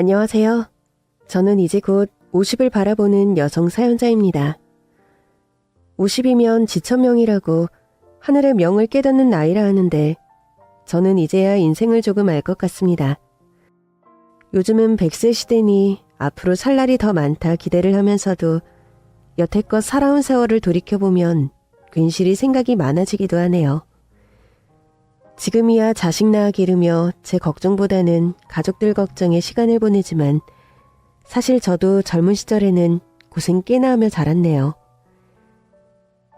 안녕하세요. 저는 이제 곧 50을 바라보는 여성 사연자입니다. 50이면 지천명이라고 하늘의 명을 깨닫는 나이라 하는데 저는 이제야 인생을 조금 알 것 같습니다. 요즘은 100세 시대니 앞으로 살 날이 더 많다 기대를 하면서도 여태껏 살아온 세월을 돌이켜보면 괜시리 생각이 많아지기도 하네요. 지금이야 자식 낳아 기르며 제 걱정보다는 가족들 걱정에 시간을 보내지만 사실 저도 젊은 시절에는 고생 꽤나 하며 자랐네요.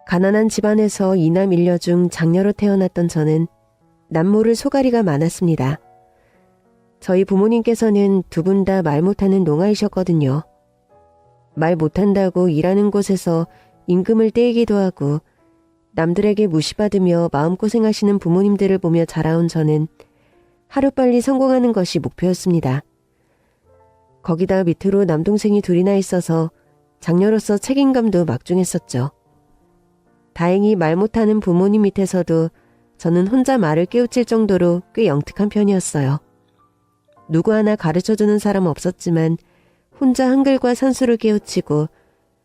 가난한 집안에서 이남 일녀 중 장녀로 태어났던 저는 남모를 소가리가 많았습니다. 저희 부모님께서는 두 분 다 말 못하는 농아이셨거든요. 말 못한다고 일하는 곳에서 임금을 떼이기도 하고 남들에게 무시받으며 마음고생하시는 부모님들을 보며 자라온 저는 하루빨리 성공하는 것이 목표였습니다. 거기다 밑으로 남동생이 둘이나 있어서 장녀로서 책임감도 막중했었죠. 다행히 말 못하는 부모님 밑에서도 저는 혼자 말을 깨우칠 정도로 꽤 영특한 편이었어요. 누구 하나 가르쳐주는 사람 없었지만 혼자 한글과 산수를 깨우치고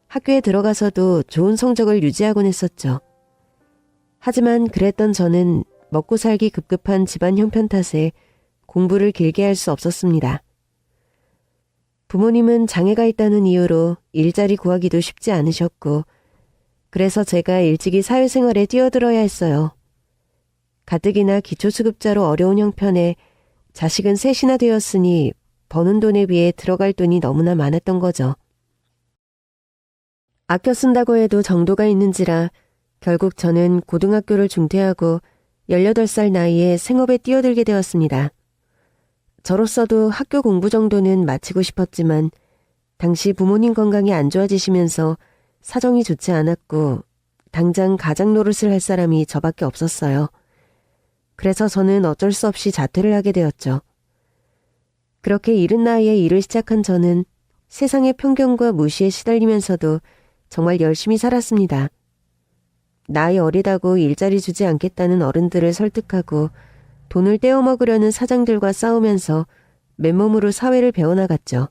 학교에 들어가서도 좋은 성적을 유지하곤 했었죠. 하지만 그랬던 저는 먹고 살기 급급한 집안 형편 탓에 공부를 길게 할 수 없었습니다. 부모님은 장애가 있다는 이유로 일자리 구하기도 쉽지 않으셨고 그래서 제가 일찍이 사회생활에 뛰어들어야 했어요. 가뜩이나 기초수급자로 어려운 형편에 자식은 셋이나 되었으니 버는 돈에 비해 들어갈 돈이 너무나 많았던 거죠. 아껴 쓴다고 해도 정도가 있는지라 결국 저는 고등학교를 중퇴하고 18살 나이에 생업에 뛰어들게 되었습니다. 저로서도 학교 공부 정도는 마치고 싶었지만 당시 부모님 건강이 안 좋아지시면서 사정이 좋지 않았고 당장 가장 노릇을 할 사람이 저밖에 없었어요. 그래서 저는 어쩔 수 없이 자퇴를 하게 되었죠. 그렇게 이른 나이에 일을 시작한 저는 세상의 편견과 무시에 시달리면서도 정말 열심히 살았습니다. 나이 어리다고 일자리 주지 않겠다는 어른들을 설득하고 돈을 떼어먹으려는 사장들과 싸우면서 맨몸으로 사회를 배워나갔죠.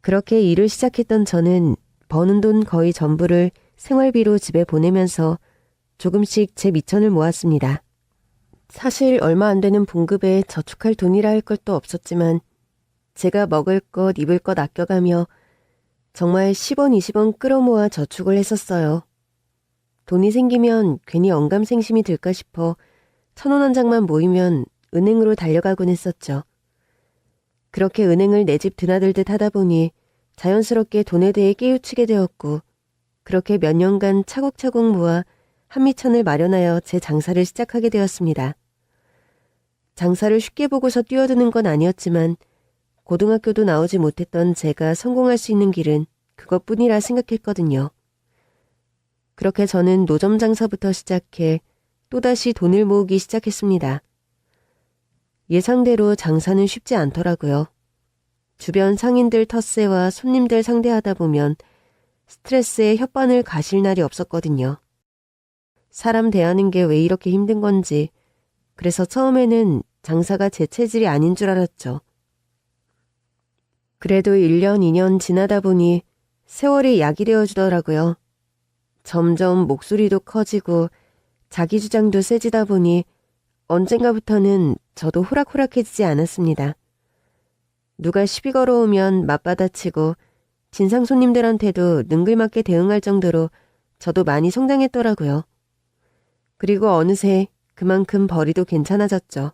그렇게 일을 시작했던 저는 버는 돈 거의 전부를 생활비로 집에 보내면서 조금씩 제 미천을 모았습니다. 사실 얼마 안 되는 봉급에 저축할 돈이라 할 것도 없었지만 제가 먹을 것, 입을 것 아껴가며 정말 10원, 20원 끌어모아 저축을 했었어요. 돈이 생기면 괜히 언감생심이 들까 싶어 1,000원 한 장만 모이면 은행으로 달려가곤 했었죠. 그렇게 은행을 내 집 드나들듯 하다 보니 자연스럽게 돈에 대해 깨우치게 되었고 그렇게 몇 년간 차곡차곡 모아 한미천을 마련하여 제 장사를 시작하게 되었습니다. 장사를 쉽게 보고서 뛰어드는 건 아니었지만 고등학교도 나오지 못했던 제가 성공할 수 있는 길은 그것뿐이라 생각했거든요. 그렇게 저는 노점 장사부터 시작해 또다시 돈을 모으기 시작했습니다. 예상대로 장사는 쉽지 않더라고요. 주변 상인들 텃세와 손님들 상대하다 보면 스트레스에 혓바늘 가실 날이 없었거든요. 사람 대하는 게 왜 이렇게 힘든 건지 그래서 처음에는 장사가 제 체질이 아닌 줄 알았죠. 그래도 1년, 2년 지나다 보니 세월이 약이 되어주더라고요. 점점 목소리도 커지고 자기 주장도 세지다 보니 언젠가부터는 저도 호락호락해지지 않았습니다. 누가 시비 걸어오면 맞받아치고 진상 손님들한테도 능글맞게 대응할 정도로 저도 많이 성장했더라고요. 그리고 어느새 그만큼 벌이도 괜찮아졌죠.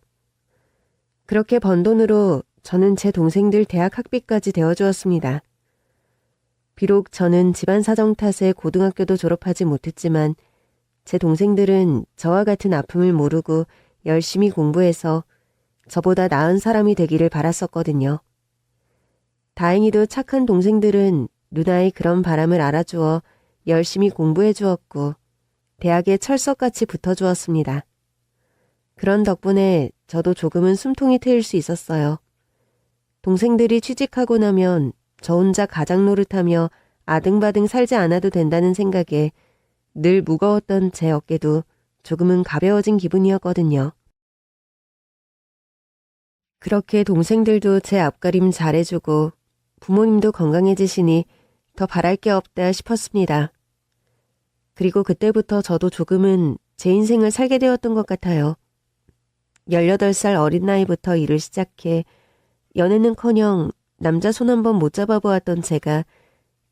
그렇게 번 돈으로 저는 제 동생들 대학 학비까지 대어주었습니다. 비록 저는 집안 사정 탓에 고등학교도 졸업하지 못했지만 제 동생들은 저와 같은 아픔을 모르고 열심히 공부해서 저보다 나은 사람이 되기를 바랐었거든요. 다행히도 착한 동생들은 누나의 그런 바람을 알아주어 열심히 공부해 주었고 대학에 철석같이 붙어주었습니다. 그런 덕분에 저도 조금은 숨통이 트일 수 있었어요. 동생들이 취직하고 나면 저 혼자 가장 노릇하며 아등바등 살지 않아도 된다는 생각에 늘 무거웠던 제 어깨도 조금은 가벼워진 기분이었거든요. 그렇게 동생들도 제 앞가림 잘해주고 부모님도 건강해지시니 더 바랄 게 없다 싶었습니다. 그리고 그때부터 저도 조금은 제 인생을 살게 되었던 것 같아요. 18살 어린 나이부터 일을 시작해 연애는커녕 남자 손 한 번 못 잡아보았던 제가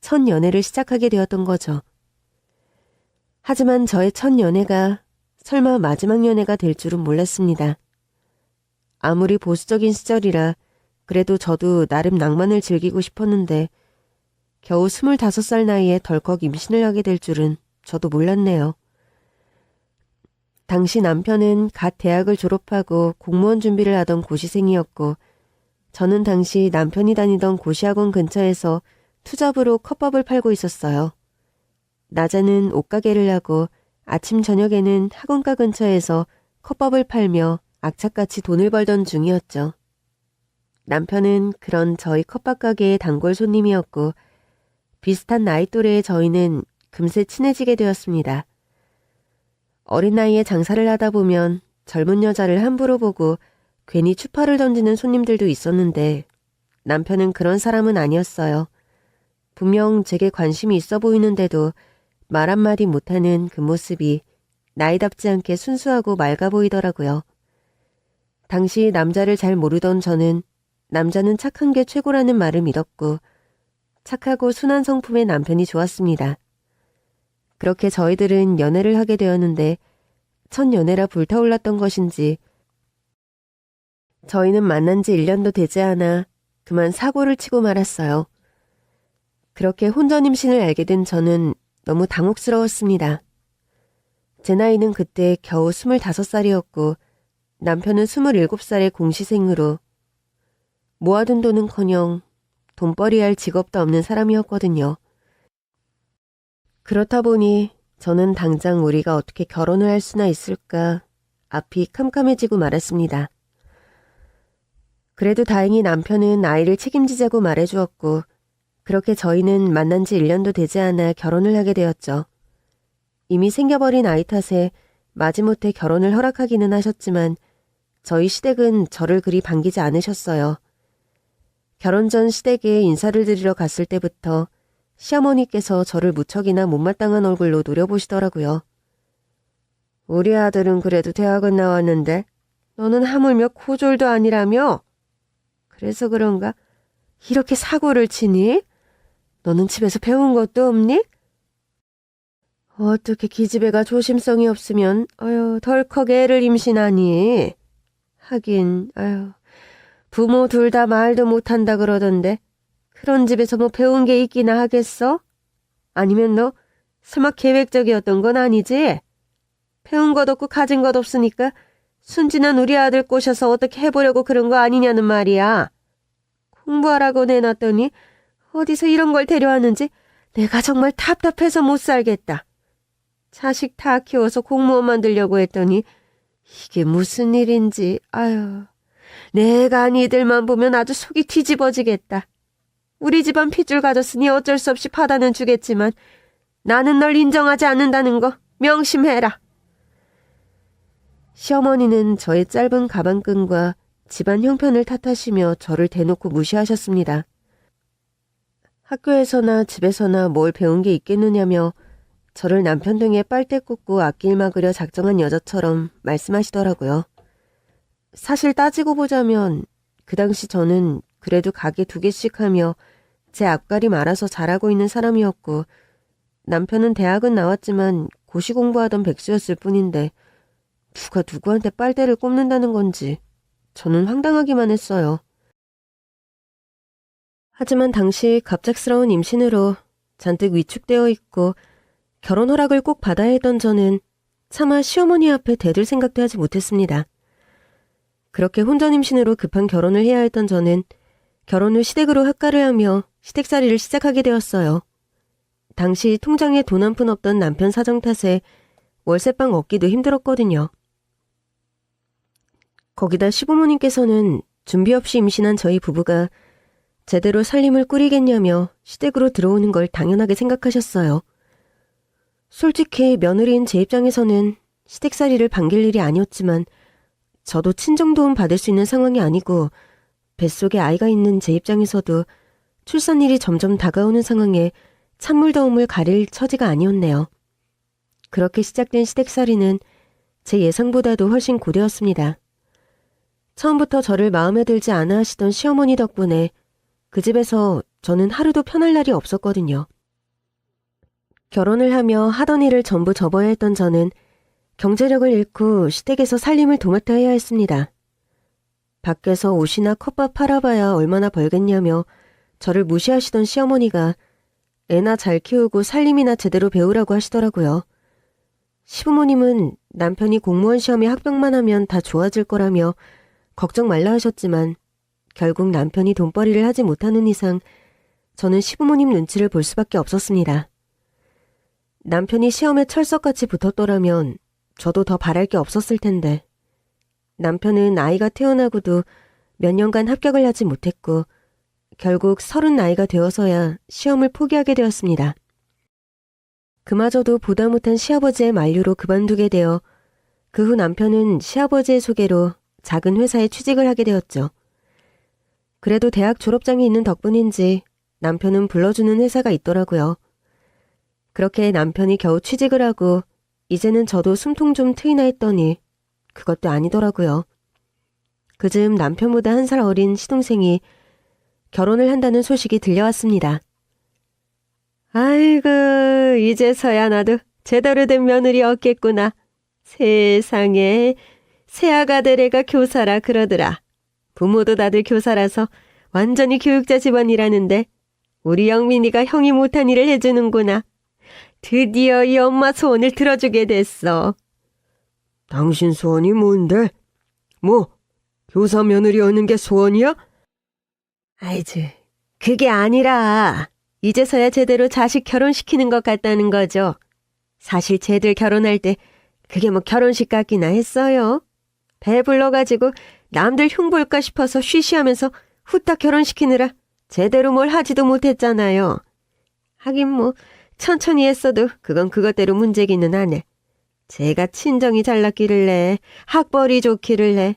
첫 연애를 시작하게 되었던 거죠. 하지만 저의 첫 연애가 설마 마지막 연애가 될 줄은 몰랐습니다. 아무리 보수적인 시절이라 그래도 저도 나름 낭만을 즐기고 싶었는데 겨우 25살 나이에 덜컥 임신을 하게 될 줄은 저도 몰랐네요. 당시 남편은 갓 대학을 졸업하고 공무원 준비를 하던 고시생이었고 저는 당시 남편이 다니던 고시학원 근처에서 투잡으로 컵밥을 팔고 있었어요. 낮에는 옷가게를 하고 아침 저녁에는 학원가 근처에서 컵밥을 팔며 악착같이 돈을 벌던 중이었죠. 남편은 그런 저희 컵밥 가게의 단골 손님이었고 비슷한 나이 또래의 저희는 금세 친해지게 되었습니다. 어린 나이에 장사를 하다 보면 젊은 여자를 함부로 보고 괜히 추파를 던지는 손님들도 있었는데 남편은 그런 사람은 아니었어요. 분명 제게 관심이 있어 보이는데도 말 한마디 못하는 그 모습이 나이답지 않게 순수하고 맑아 보이더라고요. 당시 남자를 잘 모르던 저는 남자는 착한 게 최고라는 말을 믿었고 착하고 순한 성품의 남편이 좋았습니다. 그렇게 저희들은 연애를 하게 되었는데 첫 연애라 불타올랐던 것인지 저희는 만난 지 1년도 되지 않아 그만 사고를 치고 말았어요. 그렇게 혼전 임신을 알게 된 저는 너무 당혹스러웠습니다. 제 나이는 그때 겨우 25살이었고 남편은 27살의 공시생으로 모아둔 돈은커녕 돈벌이할 직업도 없는 사람이었거든요. 그렇다 보니 저는 당장 우리가 어떻게 결혼을 할 수나 있을까 앞이 캄캄해지고 말았습니다. 그래도 다행히 남편은 아이를 책임지자고 말해주었고 그렇게 저희는 만난 지 1년도 되지 않아 결혼을 하게 되었죠. 이미 생겨버린 아이 탓에 마지못해 결혼을 허락하기는 하셨지만 저희 시댁은 저를 그리 반기지 않으셨어요. 결혼 전 시댁에 인사를 드리러 갔을 때부터 시어머니께서 저를 무척이나 못마땅한 얼굴로 노려보시더라고요. 우리 아들은 그래도 대학은 나왔는데 너는 하물며 고졸도 아니라며? 그래서 그런가? 이렇게 사고를 치니? 너는 집에서 배운 것도 없니? 어떻게 기집애가 조심성이 없으면 덜컥 애를 임신하니? 하긴 부모 둘 다 말도 못한다 그러던데 그런 집에서 뭐 배운 게 있기나 하겠어? 아니면 너 설마 계획적이었던 건 아니지? 배운 것 없고 가진 것 없으니까 순진한 우리 아들 꼬셔서 어떻게 해보려고 그런 거 아니냐는 말이야. 공부하라고 내놨더니 어디서 이런 걸 데려왔는지 내가 정말 답답해서 못 살겠다. 자식 다 키워서 공무원 만들려고 했더니 이게 무슨 일인지 내가 니들만 보면 아주 속이 뒤집어지겠다. 우리 집안 핏줄 가졌으니 어쩔 수 없이 받아는 주겠지만 나는 널 인정하지 않는다는 거 명심해라. 시어머니는 저의 짧은 가방끈과 집안 형편을 탓하시며 저를 대놓고 무시하셨습니다. 학교에서나 집에서나 뭘 배운 게 있겠느냐며 저를 남편 등에 빨대 꽂고 앞길 막으려 작정한 여자처럼 말씀하시더라고요. 사실 따지고 보자면 그 당시 저는 그래도 가게 2개씩 하며 제 앞가림 알아서 잘하고 있는 사람이었고 남편은 대학은 나왔지만 고시 공부하던 백수였을 뿐인데 누가 누구한테 빨대를 꼽는다는 건지 저는 황당하기만 했어요. 하지만 당시 갑작스러운 임신으로 잔뜩 위축되어 있고 결혼 허락을 꼭 받아야 했던 저는 차마 시어머니 앞에 대들 생각도 하지 못했습니다. 그렇게 혼전 임신으로 급한 결혼을 해야 했던 저는 결혼 후 시댁으로 학가를 하며 시댁살이를 시작하게 되었어요. 당시 통장에 돈 한 푼 없던 남편 사정 탓에 월세방 얻기도 힘들었거든요. 거기다 시부모님께서는 준비 없이 임신한 저희 부부가 제대로 살림을 꾸리겠냐며 시댁으로 들어오는 걸 당연하게 생각하셨어요. 솔직히 며느리인 제 입장에서는 시댁살이를 반길 일이 아니었지만 저도 친정도움 받을 수 있는 상황이 아니고 뱃속에 아이가 있는 제 입장에서도 출산일이 점점 다가오는 상황에 찬물더움을 가릴 처지가 아니었네요. 그렇게 시작된 시댁살이는 제 예상보다도 훨씬 고되었습니다. 처음부터 저를 마음에 들지 않아 하시던 시어머니 덕분에 그 집에서 저는 하루도 편할 날이 없었거든요. 결혼을 하며 하던 일을 전부 접어야 했던 저는 경제력을 잃고 시댁에서 살림을 도맡아 해야 했습니다. 밖에서 옷이나 컵밥 팔아봐야 얼마나 벌겠냐며 저를 무시하시던 시어머니가 애나 잘 키우고 살림이나 제대로 배우라고 하시더라고요. 시부모님은 남편이 공무원 시험에 합격만 하면 다 좋아질 거라며 걱정 말라 하셨지만 결국 남편이 돈벌이를 하지 못하는 이상 저는 시부모님 눈치를 볼 수밖에 없었습니다. 남편이 시험에 철석같이 붙었더라면 저도 더 바랄 게 없었을 텐데 남편은 아이가 태어나고도 몇 년간 합격을 하지 못했고 결국 30 나이가 되어서야 시험을 포기하게 되었습니다. 그마저도 보다 못한 시아버지의 만류로 그만두게 되어 그 후 남편은 시아버지의 소개로 작은 회사에 취직을 하게 되었죠. 그래도 대학 졸업장이 있는 덕분인지 남편은 불러주는 회사가 있더라고요. 그렇게 남편이 겨우 취직을 하고 이제는 저도 숨통 좀 트이나 했더니 그것도 아니더라고요. 그즈음 남편보다 1살 어린 시동생이 결혼을 한다는 소식이 들려왔습니다. 아이고, 이제서야 나도 제대로 된 며느리 얻겠구나. 세상에, 새아가 되래가 교사라 그러더라. 부모도 다들 교사라서 완전히 교육자 집안이라는데 우리 영민이가 형이 못한 일을 해주는구나. 드디어 이 엄마 소원을 들어주게 됐어. 당신 소원이 뭔데? 뭐, 교사 며느리 얻는 게 소원이야? 아이즈, 그게 아니라 이제서야 제대로 자식 결혼시키는 것 같다는 거죠. 사실 쟤들 결혼할 때 그게 뭐 결혼식 같기나 했어요. 배불러가지고 남들 흉볼까 싶어서 쉬쉬하면서 후딱 결혼시키느라 제대로 뭘 하지도 못했잖아요. 하긴 뭐 천천히 했어도 그건 그것대로 문제기는 하네. 제가 친정이 잘났기를래, 학벌이 좋기를래,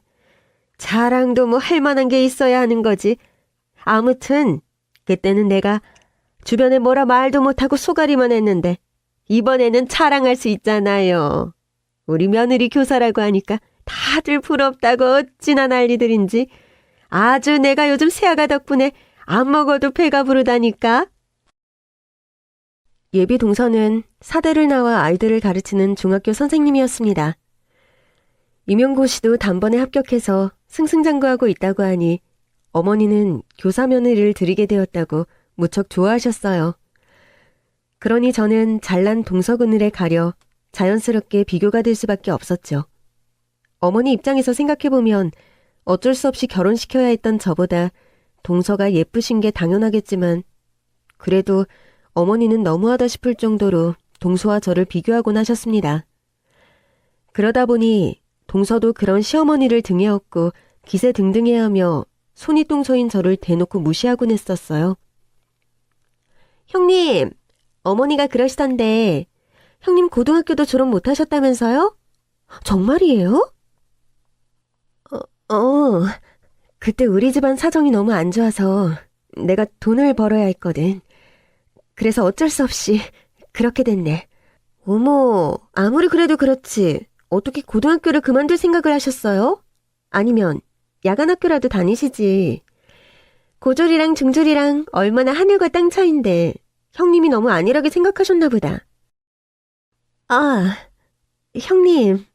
자랑도 뭐 할 만한 게 있어야 하는 거지. 아무튼 그때는 내가 주변에 뭐라 말도 못하고 소가리만 했는데 이번에는 자랑할 수 있잖아요. 우리 며느리 교사라고 하니까 다들 부럽다고 어찌나 난리들인지 아주 내가 요즘 새아가 덕분에 안 먹어도 배가 부르다니까. 예비 동서는 사대를 나와 아이들을 가르치는 중학교 선생님이었습니다. 임용고시도 단번에 합격해서 승승장구하고 있다고 하니 어머니는 교사 며느리를 드리게 되었다고 무척 좋아하셨어요. 그러니 저는 잘난 동서 그늘에 가려 자연스럽게 비교가 될 수밖에 없었죠. 어머니 입장에서 생각해보면 어쩔 수 없이 결혼시켜야 했던 저보다 동서가 예쁘신 게 당연하겠지만 그래도 어머니는 너무하다 싶을 정도로 동서와 저를 비교하곤 하셨습니다. 그러다 보니 동서도 그런 시어머니를 등에 업고 기세등등해하며 손이똥소인 저를 대놓고 무시하곤 했었어요. 형님, 어머니가 그러시던데 형님 고등학교도 졸업 못하셨다면서요? 정말이에요? 그때 우리 집안 사정이 너무 안 좋아서 내가 돈을 벌어야 했거든. 그래서 어쩔 수 없이 그렇게 됐네. 어머, 아무리 그래도 그렇지 어떻게 고등학교를 그만둘 생각을 하셨어요? 아니면 야간학교라도 다니시지. 고졸이랑 중졸이랑 얼마나 하늘과 땅 차이인데 형님이 너무 안일하게 생각하셨나 보다. 아, 형님,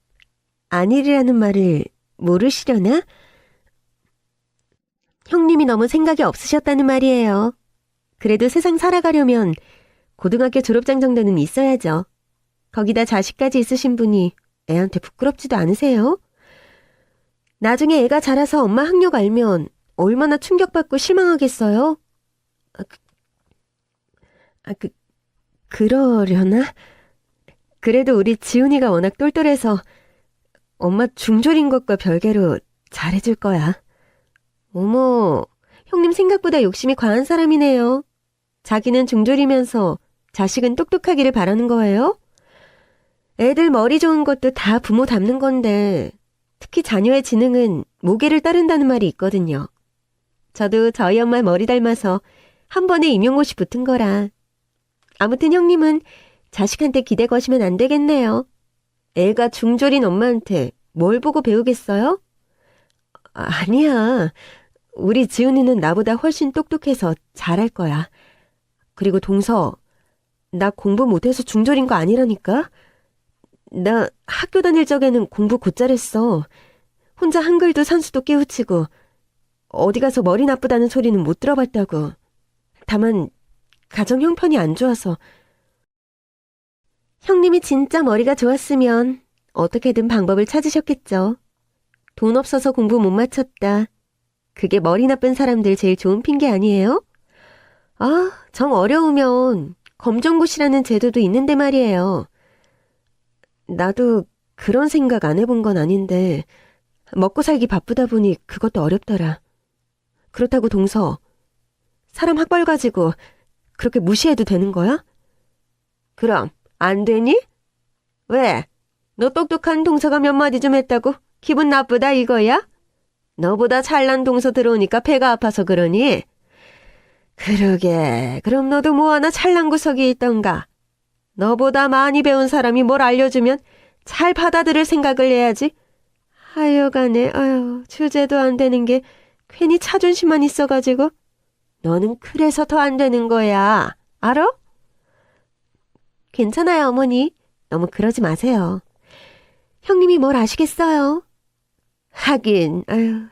안일이라는 말을 모르시려나? 형님이 너무 생각이 없으셨다는 말이에요. 그래도 세상 살아가려면 고등학교 졸업장 정도는 있어야죠. 거기다 자식까지 있으신 분이 애한테 부끄럽지도 않으세요? 나중에 애가 자라서 엄마 학력 알면 얼마나 충격받고 실망하겠어요? 그러려나? 그래도 우리 지훈이가 워낙 똘똘해서 엄마 중졸인 것과 별개로 잘해줄 거야. 어머, 형님 생각보다 욕심이 과한 사람이네요. 자기는 중졸이면서 자식은 똑똑하기를 바라는 거예요? 애들 머리 좋은 것도 다 부모 닮는 건데 특히 자녀의 지능은 모계를 따른다는 말이 있거든요. 저도 저희 엄마 머리 닮아서 한 번에 임용고시 붙은 거라. 아무튼 형님은 자식한테 기대 거시면 안 되겠네요. 애가 중졸인 엄마한테 뭘 보고 배우겠어요? 아니야. 우리 지훈이는 나보다 훨씬 똑똑해서 잘할 거야. 그리고 동서, 나 공부 못해서 중졸인 거 아니라니까? 나 학교 다닐 적에는 공부 곧잘 했어. 혼자 한글도 산수도 깨우치고 어디 가서 머리 나쁘다는 소리는 못 들어봤다고. 다만 가정 형편이 안 좋아서. 형님이 진짜 머리가 좋았으면 어떻게든 방법을 찾으셨겠죠. 돈 없어서 공부 못 마쳤다. 그게 머리 나쁜 사람들 제일 좋은 핑계 아니에요? 아, 정 어려우면 검정고시라는 제도도 있는데 말이에요. 나도 그런 생각 안 해본 건 아닌데 먹고 살기 바쁘다 보니 그것도 어렵더라. 그렇다고 동서, 사람 학벌 가지고 그렇게 무시해도 되는 거야? 그럼 안 되니? 왜? 너 똑똑한 동서가 몇 마디 좀 했다고 기분 나쁘다 이거야? 너보다 잘난 동서 들어오니까 배가 아파서 그러니? 그러게, 그럼 너도 뭐 하나 잘난 구석이 있던가? 너보다 많이 배운 사람이 뭘 알려주면 잘 받아들일 생각을 해야지. 하여간에 주제도 안 되는 게 괜히 자존심만 있어가지고. 너는 그래서 더 안 되는 거야. 알아? 괜찮아요, 어머니. 너무 그러지 마세요. 형님이 뭘 아시겠어요? 하긴,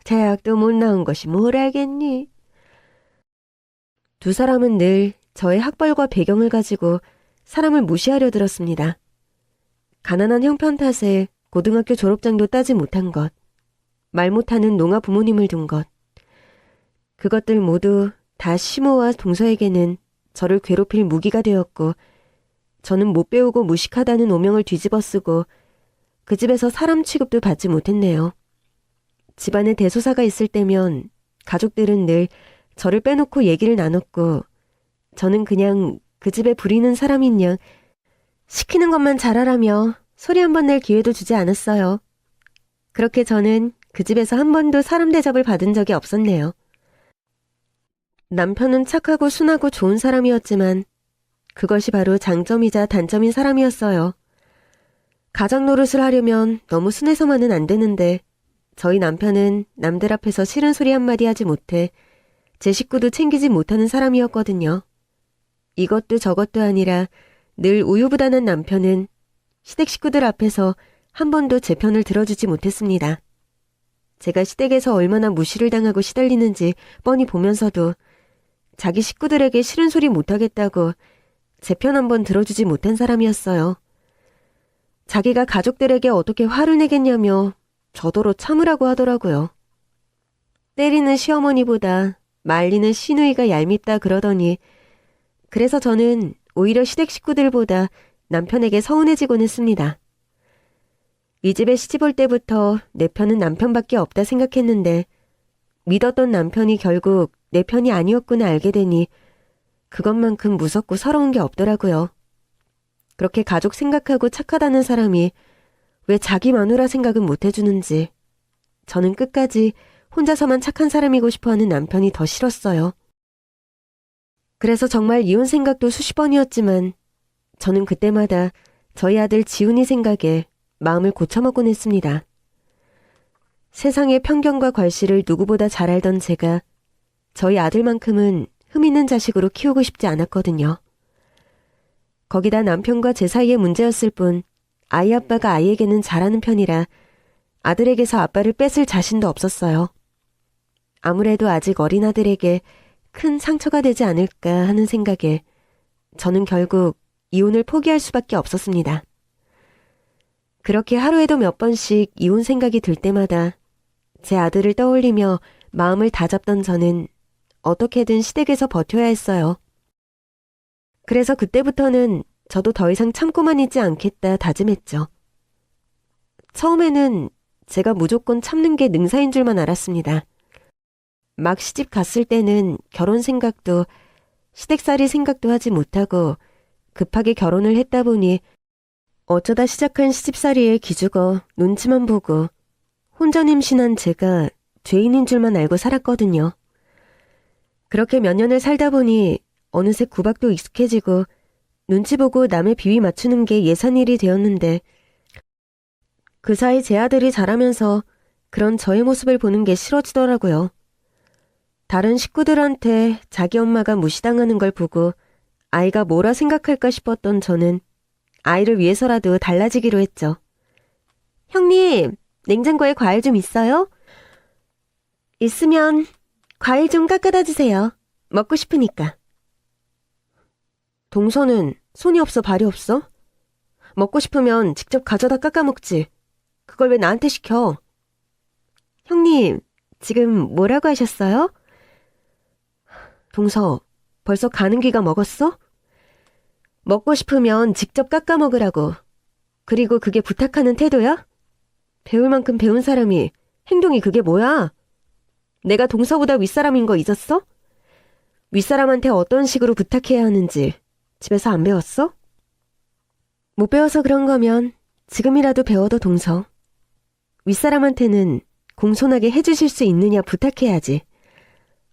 대학도 못 나온 것이 뭘 알겠니? 두 사람은 늘 저의 학벌과 배경을 가지고 사람을 무시하려 들었습니다. 가난한 형편 탓에 고등학교 졸업장도 따지 못한 것, 말 못하는 농아 부모님을 둔 것, 그것들 모두 다 시모와 동서에게는 저를 괴롭힐 무기가 되었고, 저는 못 배우고 무식하다는 오명을 뒤집어 쓰고 그 집에서 사람 취급도 받지 못했네요. 집안에 대소사가 있을 때면 가족들은 늘 저를 빼놓고 얘기를 나눴고, 저는 그냥 그 집에 부리는 사람인 양 시키는 것만 잘하라며 소리 한 번 낼 기회도 주지 않았어요. 그렇게 저는 그 집에서 한 번도 사람 대접을 받은 적이 없었네요. 남편은 착하고 순하고 좋은 사람이었지만 그것이 바로 장점이자 단점인 사람이었어요. 가장 노릇을 하려면 너무 순해서만은 안 되는데 저희 남편은 남들 앞에서 싫은 소리 한마디 하지 못해 제 식구도 챙기지 못하는 사람이었거든요. 이것도 저것도 아니라 늘 우유부단한 남편은 시댁 식구들 앞에서 한 번도 제 편을 들어주지 못했습니다. 제가 시댁에서 얼마나 무시를 당하고 시달리는지 뻔히 보면서도 자기 식구들에게 싫은 소리 못하겠다고 제 편 한 번 들어주지 못한 사람이었어요. 자기가 가족들에게 어떻게 화를 내겠냐며 저더러 참으라고 하더라고요. 때리는 시어머니보다 말리는 시누이가 얄밉다 그러더니, 그래서 저는 오히려 시댁 식구들보다 남편에게 서운해지곤 했습니다. 이 집에 시집 올 때부터 내 편은 남편밖에 없다 생각했는데 믿었던 남편이 결국 내 편이 아니었구나 알게 되니 그것만큼 무섭고 서러운 게 없더라고요. 그렇게 가족 생각하고 착하다는 사람이 왜 자기 마누라 생각은 못 해주는지, 저는 끝까지 혼자서만 착한 사람이고 싶어하는 남편이 더 싫었어요. 그래서 정말 이혼 생각도 수십 번이었지만 저는 그때마다 저희 아들 지훈이 생각에 마음을 고쳐먹곤 했습니다. 세상의 편견과 괄시를 누구보다 잘 알던 제가 저희 아들만큼은 흠 있는 자식으로 키우고 싶지 않았거든요. 거기다 남편과 제 사이의 문제였을 뿐 아이 아빠가 아이에게는 잘하는 편이라 아들에게서 아빠를 뺏을 자신도 없었어요. 아무래도 아직 어린 아들에게 큰 상처가 되지 않을까 하는 생각에 저는 결국 이혼을 포기할 수밖에 없었습니다. 그렇게 하루에도 몇 번씩 이혼 생각이 들 때마다 제 아들을 떠올리며 마음을 다잡던 저는 어떻게든 시댁에서 버텨야 했어요. 그래서 그때부터는 저도 더 이상 참고만 있지 않겠다 다짐했죠. 처음에는 제가 무조건 참는 게 능사인 줄만 알았습니다. 막 시집 갔을 때는 결혼 생각도 시댁살이 생각도 하지 못하고 급하게 결혼을 했다 보니 어쩌다 시작한 시집살이에 기죽어 눈치만 보고 혼전 임신한 제가 죄인인 줄만 알고 살았거든요. 그렇게 몇 년을 살다 보니 어느새 구박도 익숙해지고 눈치 보고 남의 비위 맞추는 게 예산일이 되었는데 그 사이 제 아들이 자라면서 그런 저의 모습을 보는 게 싫어지더라고요. 다른 식구들한테 자기 엄마가 무시당하는 걸 보고 아이가 뭐라 생각할까 싶었던 저는 아이를 위해서라도 달라지기로 했죠. 형님, 냉장고에 과일 좀 있어요? 있으면 과일 좀 깎아다 주세요. 먹고 싶으니까. 동서는 손이 없어 발이 없어? 먹고 싶으면 직접 가져다 깎아 먹지. 그걸 왜 나한테 시켜? 형님, 지금 뭐라고 하셨어요? 동서, 벌써 가는 기가 먹었어? 먹고 싶으면 직접 깎아 먹으라고. 그리고 그게 부탁하는 태도야? 배울 만큼 배운 사람이 행동이 그게 뭐야? 내가 동서보다 윗사람인 거 잊었어? 윗사람한테 어떤 식으로 부탁해야 하는지 집에서 안 배웠어? 못 배워서 그런 거면 지금이라도 배워도 동서. 윗사람한테는 공손하게 해주실 수 있느냐 부탁해야지.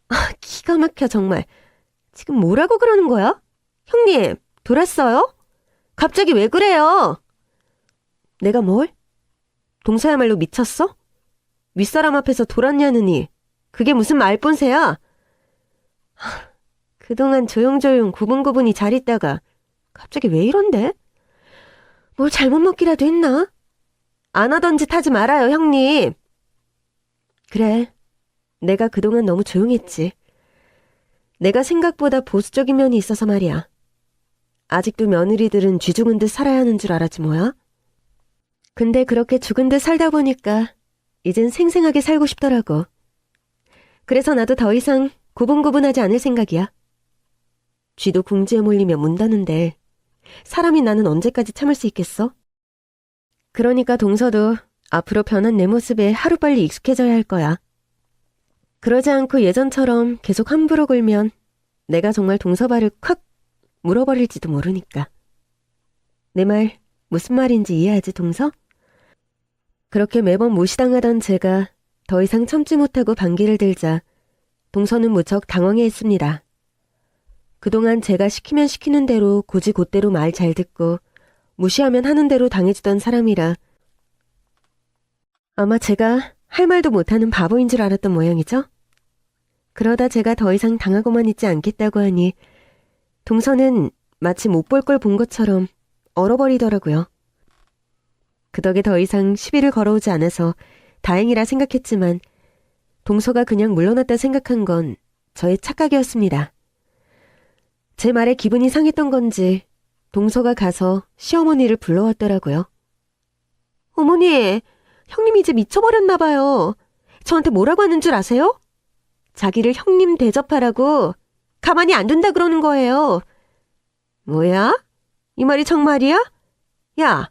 아, 기가 막혀 정말. 지금 뭐라고 그러는 거야? 형님, 돌았어요? 갑자기 왜 그래요? 내가 뭘? 동서야말로 미쳤어? 윗사람 앞에서 돌았냐느니 그게 무슨 말본새야? 그동안 조용조용 구분구분히 잘 있다가 갑자기 왜 이런데? 뭘 잘못 먹기라도 했나? 안 하던 짓 하지 말아요, 형님. 그래, 내가 그동안 너무 조용했지. 내가 생각보다 보수적인 면이 있어서 말이야. 아직도 며느리들은 쥐 죽은 듯 살아야 하는 줄 알았지 뭐야? 근데 그렇게 죽은 듯 살다 보니까 이젠 생생하게 살고 싶더라고. 그래서 나도 더 이상 고분고분하지 않을 생각이야. 쥐도 궁지에 몰리면 문다는데 사람이 나는 언제까지 참을 수 있겠어? 그러니까 동서도 앞으로 변한 내 모습에 하루빨리 익숙해져야 할 거야. 그러지 않고 예전처럼 계속 함부로 굴면 내가 정말 동서발을 콱 물어버릴지도 모르니까. 내 말 무슨 말인지 이해하지, 동서? 그렇게 매번 무시당하던 제가 더 이상 참지 못하고 반기를 들자 동서는 무척 당황해했습니다. 그동안 제가 시키면 시키는 대로 고지곧대로 말 잘 듣고 무시하면 하는 대로 당해주던 사람이라 아마 제가 할 말도 못하는 바보인 줄 알았던 모양이죠? 그러다 제가 더 이상 당하고만 있지 않겠다고 하니 동서는 마치 못 볼 걸 본 것처럼 얼어버리더라고요. 그 덕에 더 이상 시비를 걸어오지 않아서 다행이라 생각했지만 동서가 그냥 물러났다 생각한 건 저의 착각이었습니다. 제 말에 기분이 상했던 건지 동서가 가서 시어머니를 불러왔더라고요. 어머니, 형님이 이제 미쳐버렸나 봐요. 저한테 뭐라고 하는 줄 아세요? 자기를 형님 대접하라고 가만히 안 둔다 그러는 거예요. 뭐야? 이 말이 정말이야? 야,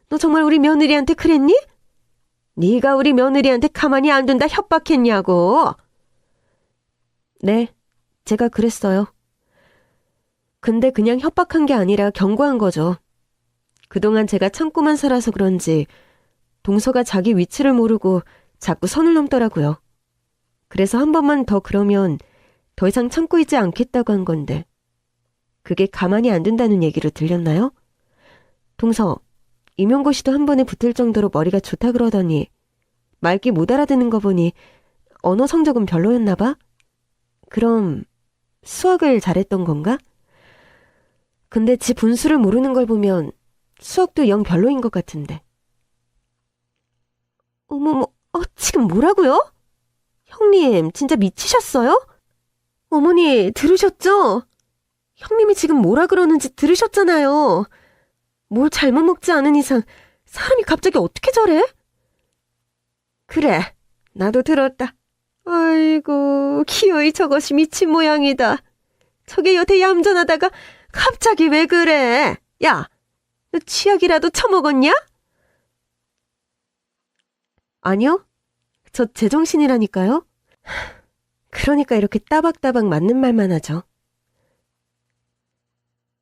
너 정말 우리 며느리한테 그랬니? 네가 우리 며느리한테 가만히 안 둔다 협박했냐고. 네, 제가 그랬어요. 근데 그냥 협박한 게 아니라 경고한 거죠. 그동안 제가 참고만 살아서 그런지 동서가 자기 위치를 모르고 자꾸 선을 넘더라고요. 그래서 한 번만 더 그러면 더 이상 참고 있지 않겠다고 한 건데 그게 가만히 안 둔다는 얘기로 들렸나요? 동서, 임용고 씨도 한 번에 붙을 정도로 머리가 좋다 그러더니 말귀 못 알아듣는 거 보니 언어 성적은 별로였나 봐? 그럼 수학을 잘했던 건가? 근데 지 분수를 모르는 걸 보면 수학도 영 별로인 것 같은데. 어머머, 지금 뭐라고요? 형님, 진짜 미치셨어요? 어머니, 들으셨죠? 형님이 지금 뭐라 그러는지 들으셨잖아요. 뭘 잘못 먹지 않은 이상 사람이 갑자기 어떻게 저래? 그래, 나도 들었다. 아이고, 기어이 저것이 미친 모양이다. 저게 여태 얌전하다가 갑자기 왜 그래? 야, 너 치약이라도 처먹었냐? 아니요, 저 제정신이라니까요. 그러니까 이렇게 따박따박 맞는 말만 하죠.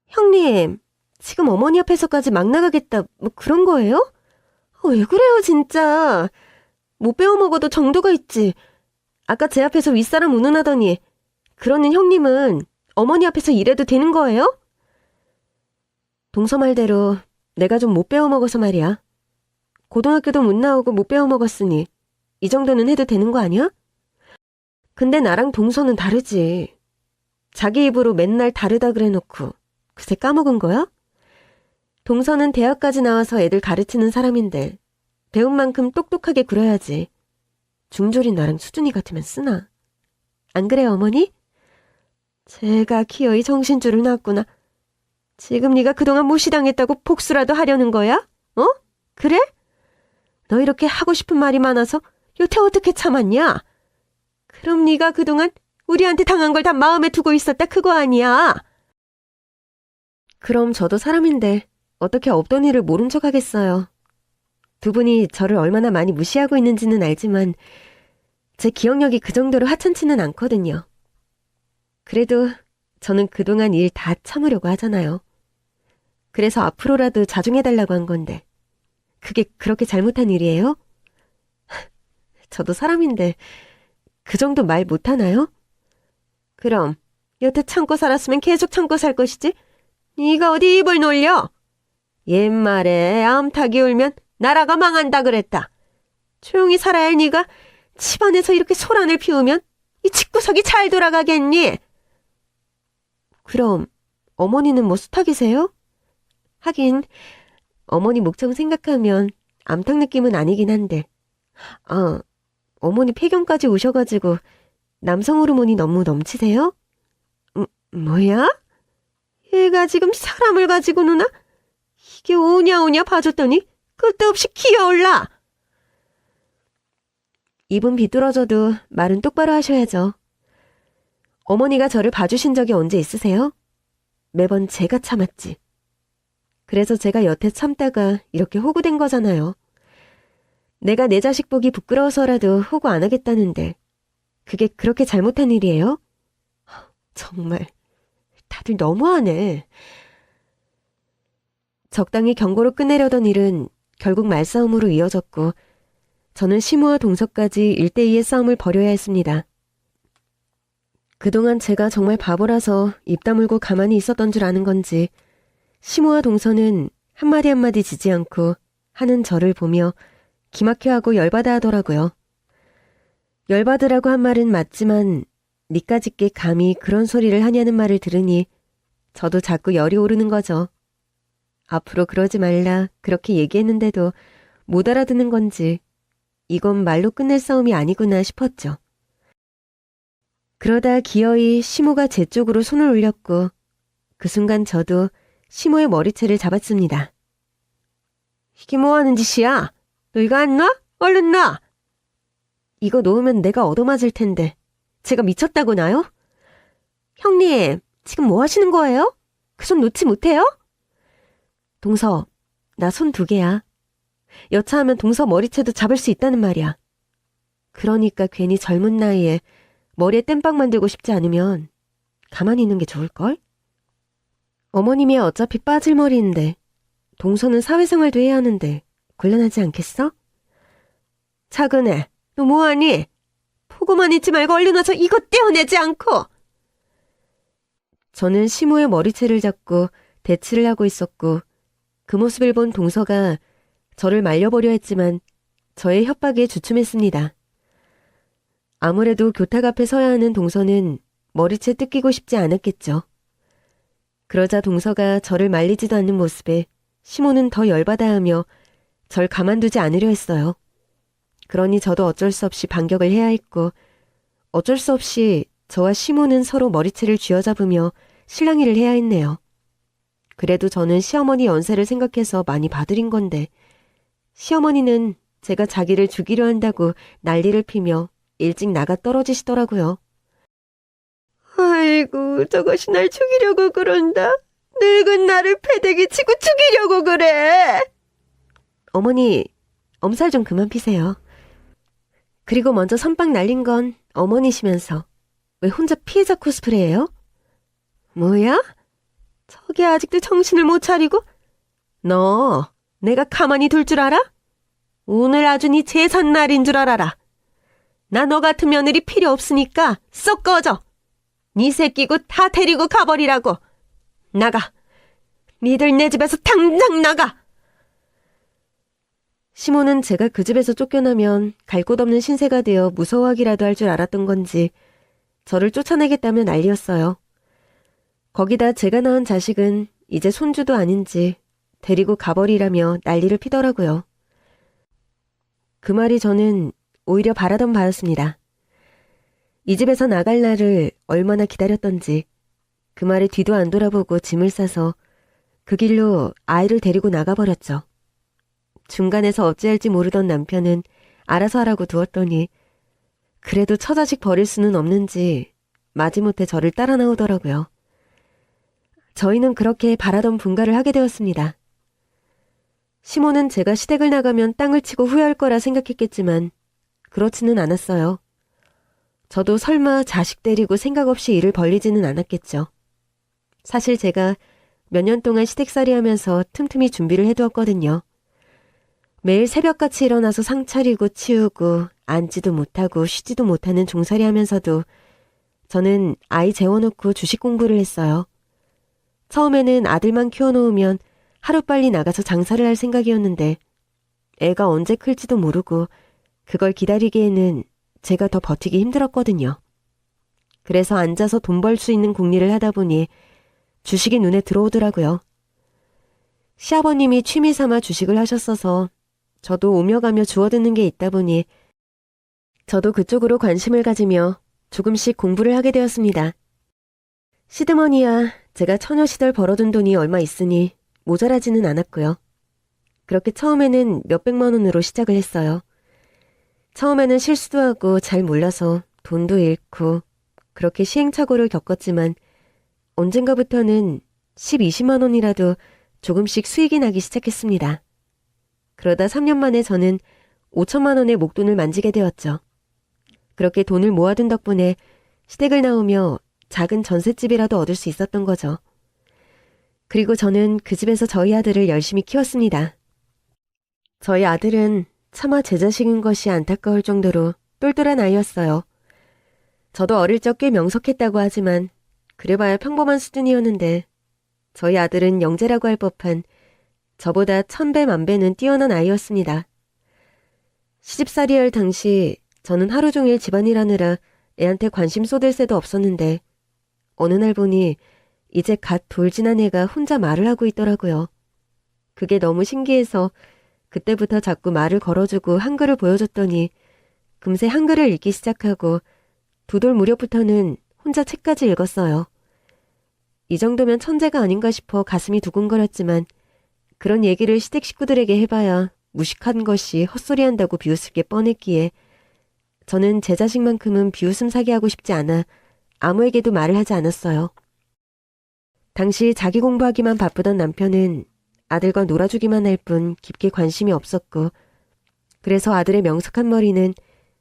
형님, 지금 어머니 앞에서까지 막 나가겠다, 뭐 그런 거예요? 왜 그래요, 진짜? 못 배워 먹어도 정도가 있지. 아까 제 앞에서 윗사람 운운하더니 그러는 형님은 어머니 앞에서 이래도 되는 거예요? 동서 말대로 내가 좀 못 배워 먹어서 말이야. 고등학교도 못 나오고 못 배워 먹었으니 이 정도는 해도 되는 거 아니야? 근데 나랑 동서는 다르지. 자기 입으로 맨날 다르다 그래놓고 그새 까먹은 거야? 동서는 대학까지 나와서 애들 가르치는 사람인데 배운 만큼 똑똑하게 굴어야지. 중졸인 나랑 수준이 같으면 쓰나. 안 그래 어머니? 제가 기어이 정신줄을 놨구나. 지금 네가 그동안 무시당했다고 복수라도 하려는 거야? 어? 그래? 너 이렇게 하고 싶은 말이 많아서 여태 어떻게 참았냐? 그럼 네가 그동안 우리한테 당한 걸 다 마음에 두고 있었다 그거 아니야? 그럼 저도 사람인데 어떻게 없던 일을 모른 척 하겠어요. 두 분이 저를 얼마나 많이 무시하고 있는지는 알지만 제 기억력이 그 정도로 하찮지는 않거든요. 그래도 저는 그동안 일 다 참으려고 하잖아요. 그래서 앞으로라도 자중해달라고 한 건데 그게 그렇게 잘못한 일이에요? 저도 사람인데 그 정도 말 못하나요? 그럼 여태 참고 살았으면 계속 참고 살 것이지? 네가 어디 입을 놀려? 옛말에 암탉이 울면 나라가 망한다 그랬다. 조용히 살아야 할 네가 집안에서 이렇게 소란을 피우면 이 집구석이 잘 돌아가겠니? 그럼 어머니는 뭐 수탉이세요? 하긴 어머니 목청 생각하면 암탉 느낌은 아니긴 한데 어머니 폐경까지 오셔가지고 남성 호르몬이 너무 넘치세요? 뭐야? 얘가 지금 사람을 가지고 노나? 이게 오냐오냐 봐줬더니 끝도 없이 기어올라. 입은 비뚤어져도 말은 똑바로 하셔야죠. 어머니가 저를 봐주신 적이 언제 있으세요? 매번 제가 참았지. 그래서 제가 여태 참다가 이렇게 호구된 거잖아요. 내가 내 자식 보기 부끄러워서라도 호구 안 하겠다는데 그게 그렇게 잘못한 일이에요? 정말 다들 너무하네. 적당히 경고로 끝내려던 일은 결국 말싸움으로 이어졌고 저는 시무와 동서까지 1대2의 싸움을 벌여야 했습니다. 그동안 제가 정말 바보라서 입 다물고 가만히 있었던 줄 아는 건지 시무와 동서는 한마디 한마디 지지 않고 하는 저를 보며 기막혀하고 열받아 하더라고요. 열받으라고 한 말은 맞지만 니까짓게 감히 그런 소리를 하냐는 말을 들으니 저도 자꾸 열이 오르는 거죠. 앞으로 그러지 말라 그렇게 얘기했는데도 못 알아듣는 건지 이건 말로 끝낼 싸움이 아니구나 싶었죠. 그러다 기어이 시모가 제 쪽으로 손을 올렸고 그 순간 저도 시모의 머리채를 잡았습니다. 이게 뭐하는 짓이야? 너 이거 안 놔? 얼른 놔! 이거 놓으면 내가 얻어맞을 텐데 제가 미쳤다고 나요? 형님, 지금 뭐 하시는 거예요? 그 손 놓지 못해요? 동서, 나 손 2개야. 여차하면 동서 머리채도 잡을 수 있다는 말이야. 그러니까 괜히 젊은 나이에 머리에 땜빵 만들고 싶지 않으면 가만히 있는 게 좋을걸? 어머님이 어차피 빠질 머리인데 동서는 사회생활도 해야 하는데 곤란하지 않겠어? 차근해, 너 뭐하니? 보고만 있지 말고 얼른 와서 이것 떼어내지 않고! 저는 시모의 머리채를 잡고 대치를 하고 있었고 그 모습을 본 동서가 저를 말려보려 했지만 저의 협박에 주춤했습니다. 아무래도 교탁 앞에 서야 하는 동서는 머리채 뜯기고 싶지 않았겠죠. 그러자 동서가 저를 말리지도 않는 모습에 시모는 더 열받아하며 절 가만두지 않으려 했어요. 그러니 저도 어쩔 수 없이 반격을 해야 했고 어쩔 수 없이 저와 시모는 서로 머리채를 쥐어잡으며 실랑이를 해야 했네요. 그래도 저는 시어머니 연세를 생각해서 많이 봐드린 건데 시어머니는 제가 자기를 죽이려 한다고 난리를 피며 일찍 나가 떨어지시더라고요. 아이고, 저것이 날 죽이려고 그런다. 늙은 나를 패대기 치고 죽이려고 그래. 어머니, 엄살 좀 그만 피세요. 그리고 먼저 선빵 날린 건 어머니시면서 왜 혼자 피해자 코스프레예요? 뭐야? 저게 아직도 정신을 못 차리고? 너 내가 가만히 둘 줄 알아? 오늘 아주 네 제삿날인 줄 알아라. 나 너 같은 며느리 필요 없으니까 쏙 꺼져. 네 새끼고 다 데리고 가버리라고. 나가. 니들 내 집에서 당장 나가. 시모는 제가 그 집에서 쫓겨나면 갈 곳 없는 신세가 되어 무서워하기라도 할 줄 알았던 건지 저를 쫓아내겠다며 난리였어요. 거기다 제가 낳은 자식은 이제 손주도 아닌지 데리고 가버리라며 난리를 피더라고요. 그 말이 저는 오히려 바라던 바였습니다. 이 집에서 나갈 날을 얼마나 기다렸던지 그 말에 뒤도 안 돌아보고 짐을 싸서 그 길로 아이를 데리고 나가버렸죠. 중간에서 어찌할지 모르던 남편은 알아서 하라고 두었더니 그래도 처자식 버릴 수는 없는지 마지못해 저를 따라 나오더라고요. 저희는 그렇게 바라던 분가를 하게 되었습니다. 시모는 제가 시댁을 나가면 땅을 치고 후회할 거라 생각했겠지만 그렇지는 않았어요. 저도 설마 자식 데리고 생각 없이 일을 벌리지는 않았겠죠. 사실 제가 몇 년 동안 시댁살이 하면서 틈틈이 준비를 해두었거든요. 매일 새벽같이 일어나서 상 차리고 치우고 앉지도 못하고 쉬지도 못하는 종살이 하면서도 저는 아이 재워놓고 주식 공부를 했어요. 처음에는 아들만 키워놓으면 하루빨리 나가서 장사를 할 생각이었는데 애가 언제 클지도 모르고 그걸 기다리기에는 제가 더 버티기 힘들었거든요. 그래서 앉아서 돈 벌 수 있는 궁리를 하다 보니 주식이 눈에 들어오더라고요. 시아버님이 취미 삼아 주식을 하셨어서 저도 오며 가며 주워드는 게 있다 보니 저도 그쪽으로 관심을 가지며 조금씩 공부를 하게 되었습니다. 시드머니야 제가 처녀 시절 벌어둔 돈이 얼마 있으니 모자라지는 않았고요. 그렇게 처음에는 몇백만 원으로 시작을 했어요. 처음에는 실수도 하고 잘 몰라서 돈도 잃고 그렇게 시행착오를 겪었지만 언젠가부터는 10, 20만 원이라도 조금씩 수익이 나기 시작했습니다. 그러다 3년 만에 저는 5천만 원의 목돈을 만지게 되었죠. 그렇게 돈을 모아둔 덕분에 시댁을 나오며 작은 전셋집이라도 얻을 수 있었던 거죠. 그리고 저는 그 집에서 저희 아들을 열심히 키웠습니다. 저희 아들은 차마 제 자식인 것이 안타까울 정도로 똘똘한 아이였어요. 저도 어릴 적 꽤 명석했다고 하지만 그래봐야 평범한 수준이었는데 저희 아들은 영재라고 할 법한 저보다 1000배 만배는 뛰어난 아이였습니다. 시집살이 할 당시 저는 하루 종일 집안일 하느라 애한테 관심 쏟을 새도 없었는데 어느 날 보니 이제 갓 돌진한 애가 혼자 말을 하고 있더라고요. 그게 너무 신기해서 그때부터 자꾸 말을 걸어주고 한글을 보여줬더니 금세 한글을 읽기 시작하고 2돌 무렵부터는 혼자 책까지 읽었어요. 이 정도면 천재가 아닌가 싶어 가슴이 두근거렸지만 그런 얘기를 시댁 식구들에게 해봐야 무식한 것이 헛소리한다고 비웃을 게 뻔했기에 저는 제 자식만큼은 비웃음 사게 하고 싶지 않아 아무에게도 말을 하지 않았어요. 당시 자기 공부하기만 바쁘던 남편은 아들과 놀아주기만 할 뿐 깊게 관심이 없었고 그래서 아들의 명석한 머리는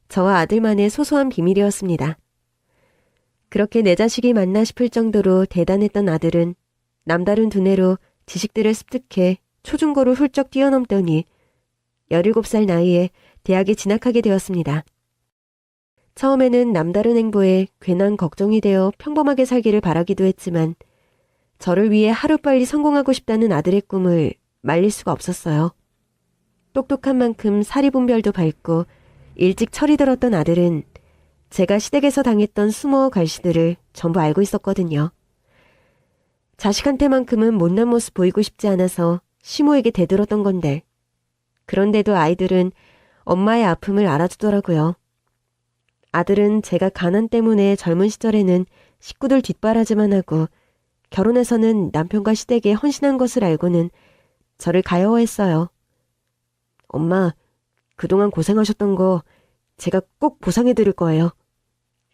저와 아들만의 소소한 비밀이었습니다. 그렇게 내 자식이 맞나 싶을 정도로 대단했던 아들은 남다른 두뇌로 지식들을 습득해 초중고를 훌쩍 뛰어넘더니 17살 나이에 대학에 진학하게 되었습니다. 처음에는 남다른 행보에 괜한 걱정이 되어 평범하게 살기를 바라기도 했지만 저를 위해 하루빨리 성공하고 싶다는 아들의 꿈을 말릴 수가 없었어요. 똑똑한 만큼 사리분별도 밝고 일찍 철이 들었던 아들은 제가 시댁에서 당했던 수모와 갈시들을 전부 알고 있었거든요. 자식한테만큼은 못난 모습 보이고 싶지 않아서 시모에게 대들었던 건데 그런데도 아이들은 엄마의 아픔을 알아주더라고요. 아들은 제가 가난 때문에 젊은 시절에는 식구들 뒷바라지만 하고 결혼해서는 남편과 시댁에 헌신한 것을 알고는 저를 가여워했어요. 엄마, 그동안 고생하셨던 거 제가 꼭 보상해드릴 거예요.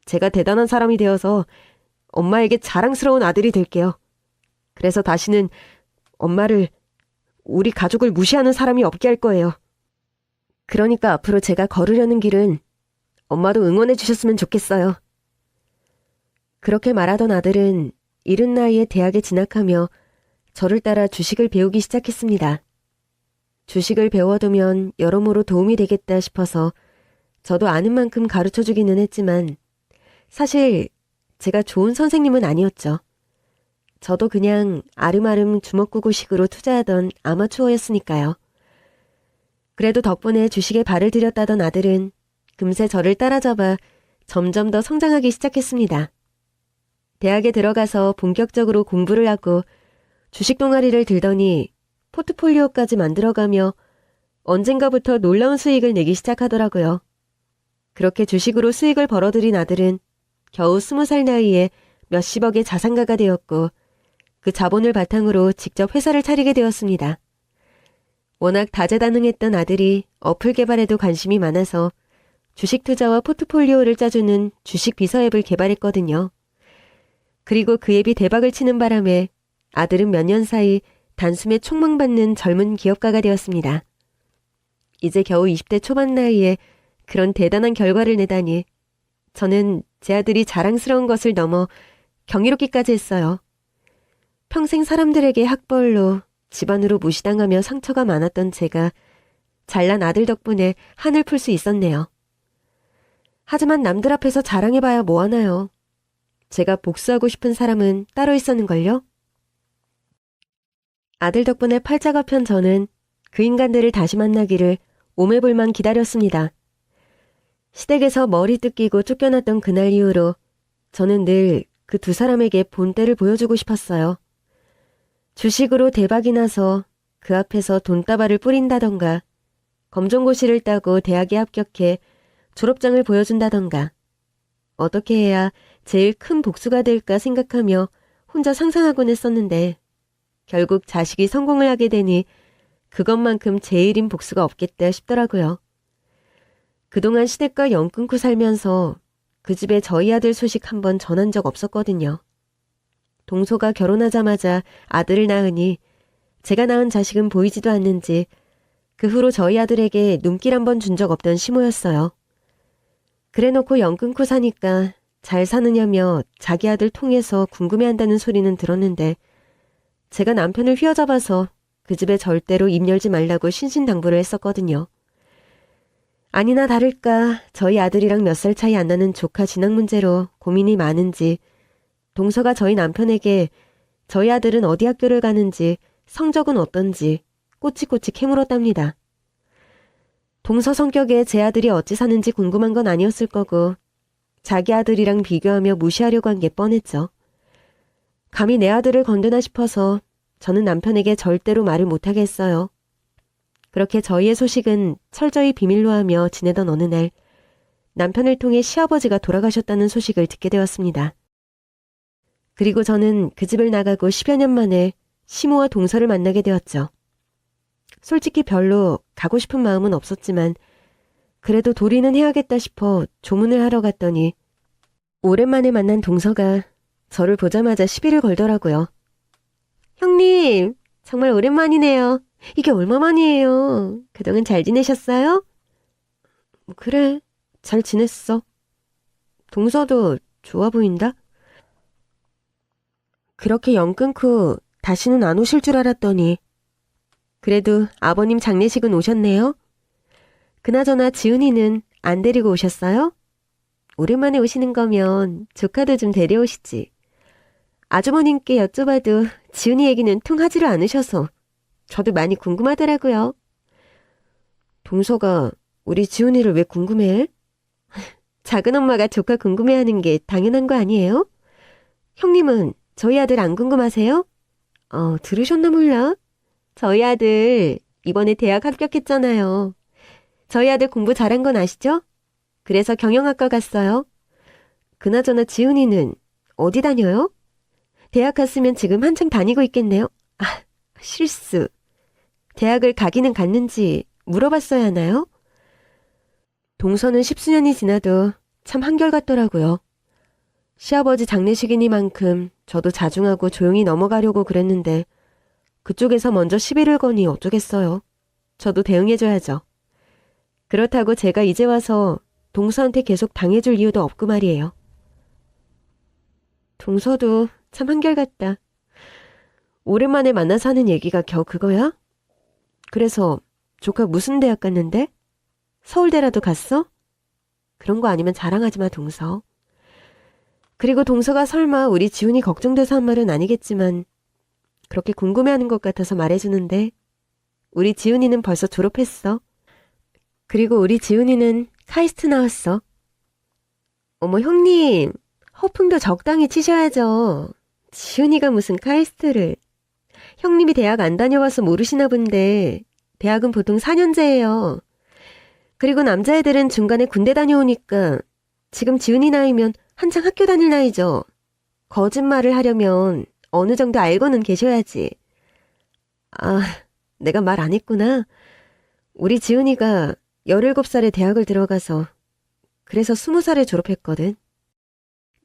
제가 대단한 사람이 되어서 엄마에게 자랑스러운 아들이 될게요. 그래서 다시는 엄마를, 우리 가족을 무시하는 사람이 없게 할 거예요. 그러니까 앞으로 제가 걸으려는 길은 엄마도 응원해 주셨으면 좋겠어요. 그렇게 말하던 아들은 이른 나이에 대학에 진학하며 저를 따라 주식을 배우기 시작했습니다. 주식을 배워두면 여러모로 도움이 되겠다 싶어서 저도 아는 만큼 가르쳐주기는 했지만 사실 제가 좋은 선생님은 아니었죠. 저도 그냥 아름아름 주먹구구식으로 투자하던 아마추어였으니까요. 그래도 덕분에 주식에 발을 들였다던 아들은 금세 저를 따라잡아 점점 더 성장하기 시작했습니다. 대학에 들어가서 본격적으로 공부를 하고 주식 동아리를 들더니 포트폴리오까지 만들어가며 언젠가부터 놀라운 수익을 내기 시작하더라고요. 그렇게 주식으로 수익을 벌어들인 아들은 겨우 20살 나이에 몇십억의 자산가가 되었고 그 자본을 바탕으로 직접 회사를 차리게 되었습니다. 워낙 다재다능했던 아들이 어플 개발에도 관심이 많아서 주식 투자와 포트폴리오를 짜주는 주식 비서 앱을 개발했거든요. 그리고 그 앱이 대박을 치는 바람에 아들은 몇 년 사이 단숨에 촉망받는 젊은 기업가가 되었습니다. 이제 겨우 20대 초반 나이에 그런 대단한 결과를 내다니 저는 제 아들이 자랑스러운 것을 넘어 경이롭기까지 했어요. 평생 사람들에게 학벌로 집안으로 무시당하며 상처가 많았던 제가 잘난 아들 덕분에 한을 풀 수 있었네요. 하지만 남들 앞에서 자랑해봐야 뭐하나요. 제가 복수하고 싶은 사람은 따로 있었는걸요. 아들 덕분에 팔자가 편 저는 그 인간들을 다시 만나기를 오매불만 기다렸습니다. 시댁에서 머리 뜯기고 쫓겨났던 그날 이후로 저는 늘 그 두 사람에게 본때를 보여주고 싶었어요. 주식으로 대박이 나서 그 앞에서 돈다발을 뿌린다던가 검정고시를 따고 대학에 합격해 졸업장을 보여준다던가 어떻게 해야 제일 큰 복수가 될까 생각하며 혼자 상상하곤 했었는데 결국 자식이 성공을 하게 되니 그것만큼 제일인 복수가 없겠다 싶더라고요. 그동안 시댁과 연 끊고 살면서 그 집에 저희 아들 소식 한번 전한 적 없었거든요. 동서가 결혼하자마자 아들을 낳으니 제가 낳은 자식은 보이지도 않는지 그 후로 저희 아들에게 눈길 한번 준 적 없던 시모였어요. 그래놓고 연 끊고 사니까 잘 사느냐며 자기 아들 통해서 궁금해한다는 소리는 들었는데 제가 남편을 휘어잡아서 그 집에 절대로 입 열지 말라고 신신당부를 했었거든요. 아니나 다를까 저희 아들이랑 몇 살 차이 안 나는 조카 진학 문제로 고민이 많은지 동서가 저희 남편에게 저희 아들은 어디 학교를 가는지 성적은 어떤지 꼬치꼬치 캐물었답니다. 동서 성격에 제 아들이 어찌 사는지 궁금한 건 아니었을 거고 자기 아들이랑 비교하며 무시하려고 한 게 뻔했죠. 감히 내 아들을 건드나 싶어서 저는 남편에게 절대로 말을 못하게 했어요. 그렇게 저희의 소식은 철저히 비밀로 하며 지내던 어느 날 남편을 통해 시아버지가 돌아가셨다는 소식을 듣게 되었습니다. 그리고 저는 그 집을 나가고 10여 년 만에 시모와 동서를 만나게 되었죠. 솔직히 별로 가고 싶은 마음은 없었지만 그래도 도리는 해야겠다 싶어 조문을 하러 갔더니 오랜만에 만난 동서가 저를 보자마자 시비를 걸더라고요. 형님, 정말 오랜만이네요. 이게 얼마만이에요? 그동안 잘 지내셨어요? 그래, 잘 지냈어. 동서도 좋아 보인다? 그렇게 연 끊고 다시는 안 오실 줄 알았더니 그래도 아버님 장례식은 오셨네요? 그나저나 지은이는 안 데리고 오셨어요? 오랜만에 오시는 거면 조카도 좀 데려오시지. 아주머님께 여쭤봐도 지은이 얘기는 통하지를 않으셔서 저도 많이 궁금하더라고요. 동서가 우리 지은이를 왜 궁금해해? 작은 엄마가 조카 궁금해하는 게 당연한 거 아니에요? 형님은 저희 아들 안 궁금하세요? 들으셨나 몰라? 저희 아들 이번에 대학 합격했잖아요. 저희 아들 공부 잘한 건 아시죠? 그래서 경영학과 갔어요. 그나저나 지은이는 어디 다녀요? 대학 갔으면 지금 한창 다니고 있겠네요. 실수. 대학을 가기는 갔는지 물어봤어야 하나요? 동서는 10수년이 지나도 참 한결같더라고요. 시아버지 장례식이니만큼 저도 자중하고 조용히 넘어가려고 그랬는데 그쪽에서 먼저 시비를 거니 어쩌겠어요. 저도 대응해줘야죠. 그렇다고 제가 이제 와서 동서한테 계속 당해줄 이유도 없고 말이에요. 동서도 참 한결같다. 오랜만에 만나서 하는 얘기가 겨우 그거야? 그래서 조카 무슨 대학 갔는데? 서울대라도 갔어? 그런 거 아니면 자랑하지 마, 동서. 그리고 동서가 설마 우리 지훈이 걱정돼서 한 말은 아니겠지만 그렇게 궁금해하는 것 같아서 말해주는데 우리 지훈이는 벌써 졸업했어. 그리고 우리 지훈이는 카이스트 나왔어. 어머, 형님, 허풍도 적당히 치셔야죠. 지훈이가 무슨 카이스트를. 형님이 대학 안 다녀와서 모르시나 본데 대학은 보통 4년제예요. 그리고 남자애들은 중간에 군대 다녀오니까 지금 지훈이 나이면 한창 학교 다닐 나이죠. 거짓말을 하려면 어느 정도 알고는 계셔야지. 아, 내가 말 안 했구나. 우리 지훈이가 17살에 대학을 들어가서 그래서 20살에 졸업했거든.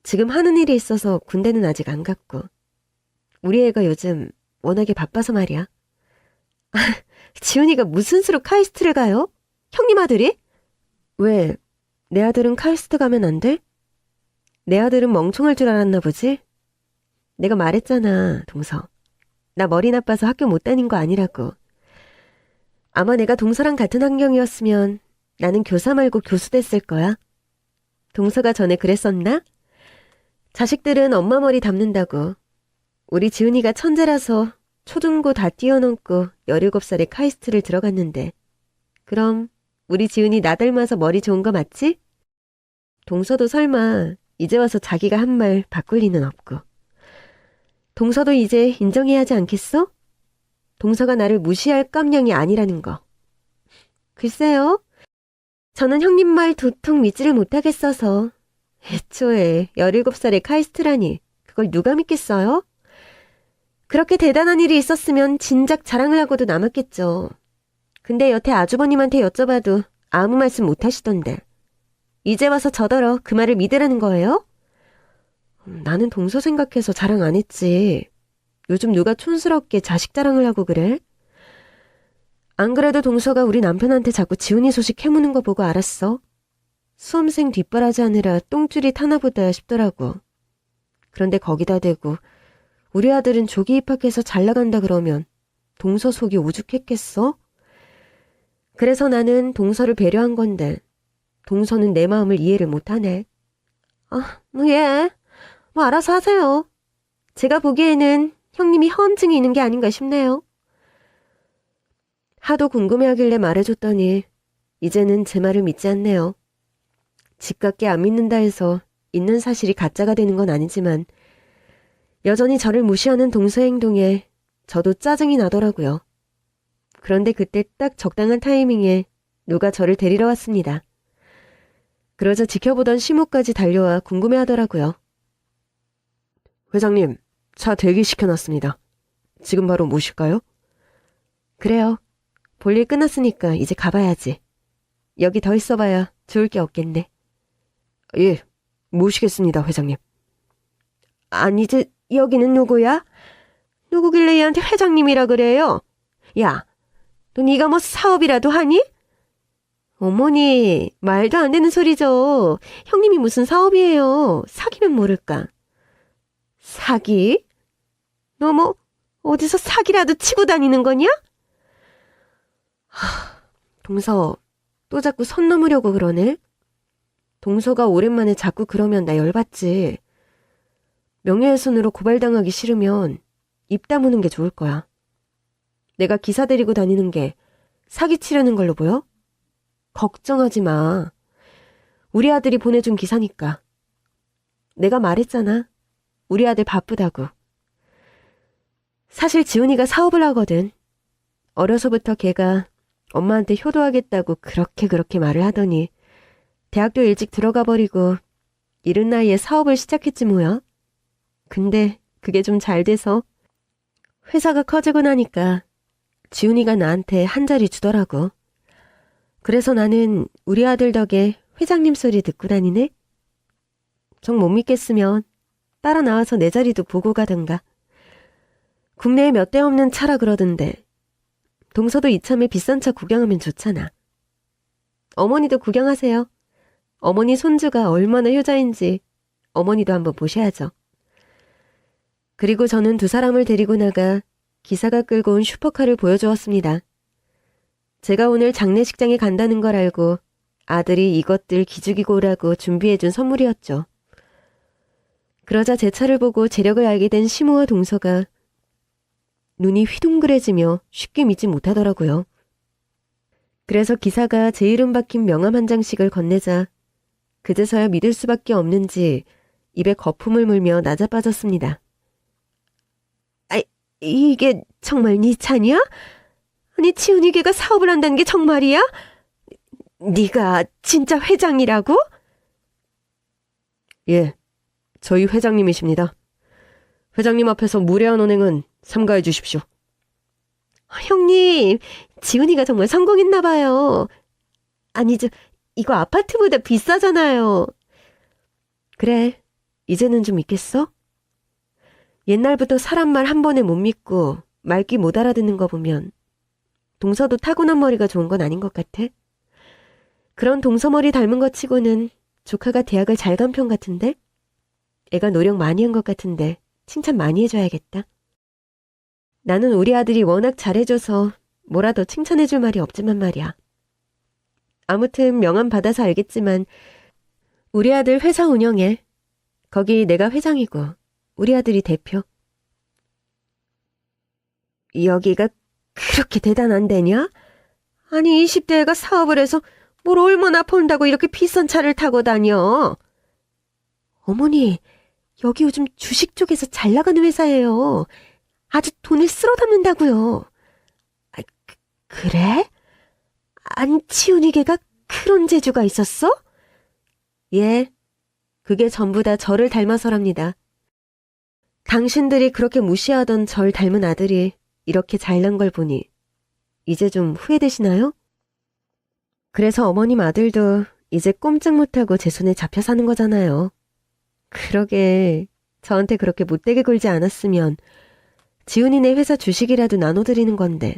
지금 하는 일이 있어서 군대는 아직 안 갔고. 우리 애가 요즘 워낙에 바빠서 말이야. 지훈이가 무슨 수로 카이스트를 가요? 형님 아들이? 왜? 내 아들은 카이스트 가면 안 돼? 내 아들은 멍청할 줄 알았나 보지? 내가 말했잖아, 동서. 나 머리 나빠서 학교 못 다닌 거 아니라고. 아마 내가 동서랑 같은 환경이었으면 나는 교사 말고 교수 됐을 거야. 동서가 전에 그랬었나? 자식들은 엄마 머리 담는다고. 우리 지훈이가 천재라서 초중고 다 뛰어넘고 17살에 카이스트를 들어갔는데 그럼 우리 지훈이 나 닮아서 머리 좋은 거 맞지? 동서도 설마 이제 와서 자기가 한 말 바꿀 리는 없고. 동서도 이제 인정해야 하지 않겠어? 동서가 나를 무시할 깜냥이 아니라는 거. 글쎄요. 저는 형님 말 도통 믿지를 못하겠어서. 애초에 17살에 카이스트라니 그걸 누가 믿겠어요? 그렇게 대단한 일이 있었으면 진작 자랑을 하고도 남았겠죠. 근데 여태 아주버님한테 여쭤봐도 아무 말씀 못 하시던데. 이제 와서 저더러 그 말을 믿으라는 거예요? 나는 동서 생각해서 자랑 안 했지. 요즘 누가 촌스럽게 자식 자랑을 하고 그래? 안 그래도 동서가 우리 남편한테 자꾸 지훈이 소식 캐무는 거 보고 알았어. 수험생 뒷바라지 하느라 똥줄이 타나 보다 싶더라고. 그런데 거기다 대고 우리 아들은 조기 입학해서 잘 나간다 그러면 동서 속이 오죽했겠어? 그래서 나는 동서를 배려한 건데 동서는 내 마음을 이해를 못하네. 뭐 알아서 하세요. 제가 보기에는 형님이 허언증이 있는 게 아닌가 싶네요. 하도 궁금해하길래 말해줬더니 이제는 제 말을 믿지 않네요. 집값게 안 믿는다 해서 있는 사실이 가짜가 되는 건 아니지만 여전히 저를 무시하는 동서 행동에 저도 짜증이 나더라고요. 그런데 그때 딱 적당한 타이밍에 누가 저를 데리러 왔습니다. 그러자 지켜보던 시모까지 달려와 궁금해하더라고요. 회장님, 차 대기시켜놨습니다. 지금 바로 모실까요? 그래요. 볼일 끝났으니까 이제 가봐야지. 여기 더 있어봐야 좋을 게 없겠네. 예, 모시겠습니다, 회장님. 아니, 여기는 누구야? 누구길래 얘한테 회장님이라 그래요? 야, 너 네가 뭐 사업이라도 하니? 어머니, 말도 안 되는 소리죠. 형님이 무슨 사업이에요. 사기면 모를까. 사기? 너 뭐 어디서 사기라도 치고 다니는 거냐? 동서, 또 자꾸 선 넘으려고 그러네? 동서가 오랜만에 자꾸 그러면 나 열받지. 명예훼손으로 고발당하기 싫으면 입 다무는 게 좋을 거야. 내가 기사 데리고 다니는 게 사기치려는 걸로 보여? 걱정하지 마. 우리 아들이 보내준 기사니까. 내가 말했잖아. 우리 아들 바쁘다고. 사실 지훈이가 사업을 하거든. 어려서부터 걔가 엄마한테 효도하겠다고 그렇게 말을 하더니 대학도 일찍 들어가 버리고 이른 나이에 사업을 시작했지 뭐야. 근데 그게 좀 잘 돼서 회사가 커지고 나니까 지훈이가 나한테 한 자리 주더라고. 그래서 나는 우리 아들 덕에 회장님 소리 듣고 다니네. 정 못 믿겠으면 따라 나와서 내 자리도 보고 가던가. 국내에 몇 대 없는 차라 그러던데 동서도 이참에 비싼 차 구경하면 좋잖아. 어머니도 구경하세요. 어머니 손주가 얼마나 효자인지 어머니도 한번 보셔야죠. 그리고 저는 두 사람을 데리고 나가 기사가 끌고 온 슈퍼카를 보여주었습니다. 제가 오늘 장례식장에 간다는 걸 알고 아들이 이것들 기죽이고 오라고 준비해준 선물이었죠. 그러자 제 차를 보고 재력을 알게 된 시모와 동서가 눈이 휘둥그레지며 쉽게 믿지 못하더라고요. 그래서 기사가 제 이름 박힌 명함 한 장씩을 건네자 그제서야 믿을 수밖에 없는지 입에 거품을 물며 나자빠졌습니다. 이게 정말 네 차냐? 아니 치훈이 걔가 사업을 한다는 게 정말이야? 네가 진짜 회장이라고? 예, 저희 회장님이십니다. 회장님 앞에서 무례한 언행은 삼가해 주십시오. 형님, 지훈이가 정말 성공했나 봐요. 아니 이거 아파트보다 비싸잖아요. 그래, 이제는 좀 믿겠어? 옛날부터 사람 말 한 번에 못 믿고 말귀 못 알아듣는 거 보면 동서도 타고난 머리가 좋은 건 아닌 것 같아. 그런 동서머리 닮은 것 치고는 조카가 대학을 잘 간 편 같은데? 애가 노력 많이 한 것 같은데 칭찬 많이 해줘야겠다. 나는 우리 아들이 워낙 잘해줘서 뭐라도 칭찬해줄 말이 없지만 말이야. 아무튼 명함 받아서 알겠지만 우리 아들 회사 운영해. 거기 내가 회장이고 우리 아들이 대표. 여기가 그렇게 대단한 데냐? 아니 20대 애가 사업을 해서 뭘 얼마나 번다고 이렇게 비싼 차를 타고 다녀. 어머니, 여기 요즘 주식 쪽에서 잘 나가는 회사예요. 아주 돈을 쓸어 담는다고요. 그래? 아니 치훈이 걔가 그런 재주가 있었어? 예, 그게 전부 다 저를 닮아서랍니다. 당신들이 그렇게 무시하던 절 닮은 아들이 이렇게 잘난 걸 보니 이제 좀 후회되시나요? 그래서 어머님 아들도 이제 꼼짝 못하고 제 손에 잡혀 사는 거잖아요. 그러게 저한테 그렇게 못되게 굴지 않았으면 지훈이네 회사 주식이라도 나눠드리는 건데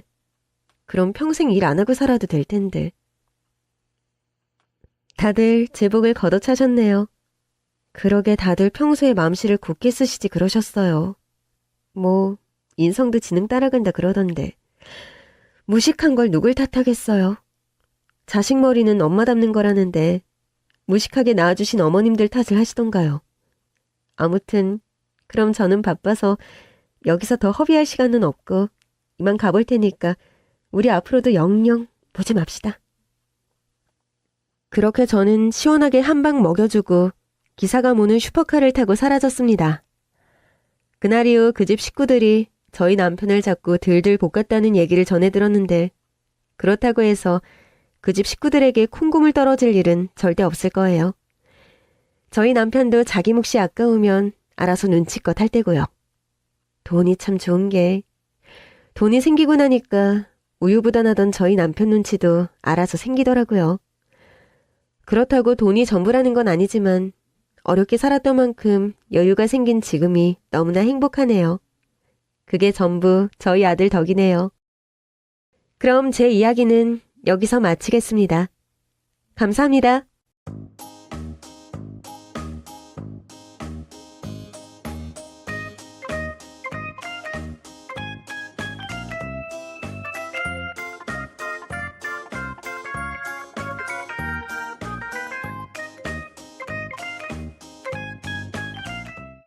그럼 평생 일 안 하고 살아도 될 텐데. 다들 제복을 걷어차셨네요. 그러게 다들 평소에 맘씨를 굳게 쓰시지 그러셨어요. 뭐 인성도 지능 따라간다 그러던데 무식한 걸 누굴 탓하겠어요. 자식 머리는 엄마 닮는 거라는데 무식하게 낳아주신 어머님들 탓을 하시던가요. 아무튼 그럼 저는 바빠서 여기서 더 허비할 시간은 없고 이만 가볼 테니까 우리 앞으로도 영영 보지 맙시다. 그렇게 저는 시원하게 한 방 먹여주고 기사가 모는 슈퍼카를 타고 사라졌습니다. 그날 이후 그 집 식구들이 저희 남편을 자꾸 들들 볶았다는 얘기를 전해 들었는데 그렇다고 해서 그 집 식구들에게 콩고물 떨어질 일은 절대 없을 거예요. 저희 남편도 자기 몫이 아까우면 알아서 눈치껏 할 테고요. 돈이 참 좋은 게 돈이 생기고 나니까 우유부단하던 저희 남편 눈치도 알아서 생기더라고요. 그렇다고 돈이 전부라는 건 아니지만 어렵게 살았던 만큼 여유가 생긴 지금이 너무나 행복하네요. 그게 전부 저희 아들 덕이네요. 그럼 제 이야기는 여기서 마치겠습니다. 감사합니다.